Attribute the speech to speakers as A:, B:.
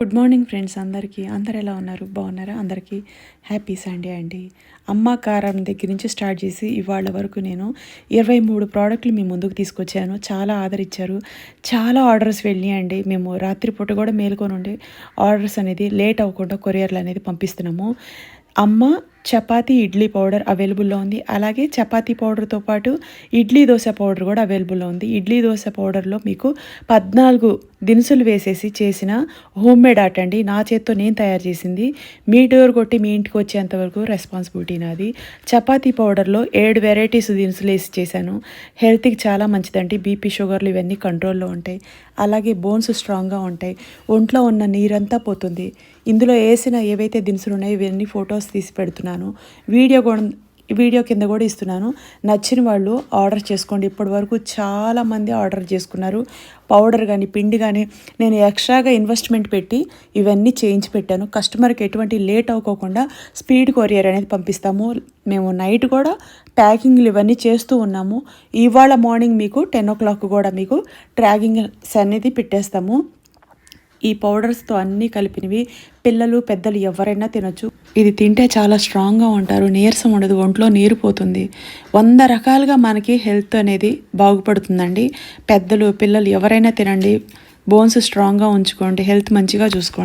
A: Good morning friends, అందరు ఎలా ఉన్నారు? బాగున్నారా? అందరికీ హ్యాపీ సండే అండి. అమ్మ కారం దగ్గర నుంచి స్టార్ట్ చేసి ఇవాళ వరకు నేను 23 ప్రోడక్ట్లు మీ ముందుకు తీసుకొచ్చాను. చాలా ఆదరించారు. చాలా ఆర్డర్స్ వెళ్ళినాయండి. మేము రాత్రిపూట కూడా మేల్కొని ఉండి ఆర్డర్స్ అనేది లేట్ అవ్వకుండా కొరియర్లు అనేది పంపిస్తున్నాము. అమ్మ చపాతీ ఇడ్లీ పౌడర్ అవైలబుల్లో ఉంది. అలాగే చపాతీ పౌడర్తో పాటు ఇడ్లీ దోశ పౌడర్ కూడా అవైలబుల్లో ఉంది. ఇడ్లీ దోశ పౌడర్లో మీకు 14 దినుసులు వేసేసి చేసిన హోమ్ మేడ్ ఆర్ట్ అండి. నా చేత్తో నేను తయారు చేసింది. మీ డోర్ కొట్టి మీ ఇంటికి వచ్చేంతవరకు రెస్పాన్సిబిలిటీ నాది. చపాతీ పౌడర్లో 7 వెరైటీస్ దినుసులు వేసి చేశాను. హెల్త్కి చాలా మంచిదండి. బీపీ షుగర్లు ఇవన్నీ కంట్రోల్లో ఉంటాయి. అలాగే బోన్స్ స్ట్రాంగ్గా ఉంటాయి. ఒంట్లో ఉన్న నీరంతా పోతుంది. ఇందులో వేసిన ఏవైతే దినుసులు ఉన్నాయో ఇవన్నీ ఫొటోస్ తీసి పెడుతున్నాను. వీడియో కింద కూడా ఇస్తున్నాను. నచ్చిన వాళ్ళు ఆర్డర్ చేసుకోండి. ఇప్పటి వరకు చాలామంది ఆర్డర్ చేసుకున్నారు. పౌడర్ కానీ పిండి కానీ నేను ఎక్స్ట్రాగా ఇన్వెస్ట్మెంట్ పెట్టి ఇవన్నీ చేయించి పెట్టాను. కస్టమర్కి ఎటువంటి లేట్ అవ్వకుండా స్పీడ్ కొరియర్ అనేది పంపిస్తాము. మేము నైట్ కూడా ప్యాకింగ్లు ఇవన్నీ చేస్తూ ఉన్నాము. ఇవాళ మార్నింగ్ మీకు 10 o'clock కూడా మీకు ట్రాకింగ్స్ అనేది పెట్టేస్తాము. ఈ పౌడర్స్తో అన్నీ కలిపినవి పిల్లలు పెద్దలు ఎవరైనా తినొచ్చు. ఇది తింటే చాలా స్ట్రాంగ్గా ఉంటారు. నీరసం ఉండదు, ఒంట్లో నీరు పోతుంది. 100 రకాలుగా మనకి హెల్త్ అనేది బాగుపడుతుందండి. పెద్దలు పిల్లలు ఎవరైనా తినండి. బోన్స్ స్ట్రాంగ్గా ఉంచుకోండి. హెల్త్ మంచిగా చూసుకోండి.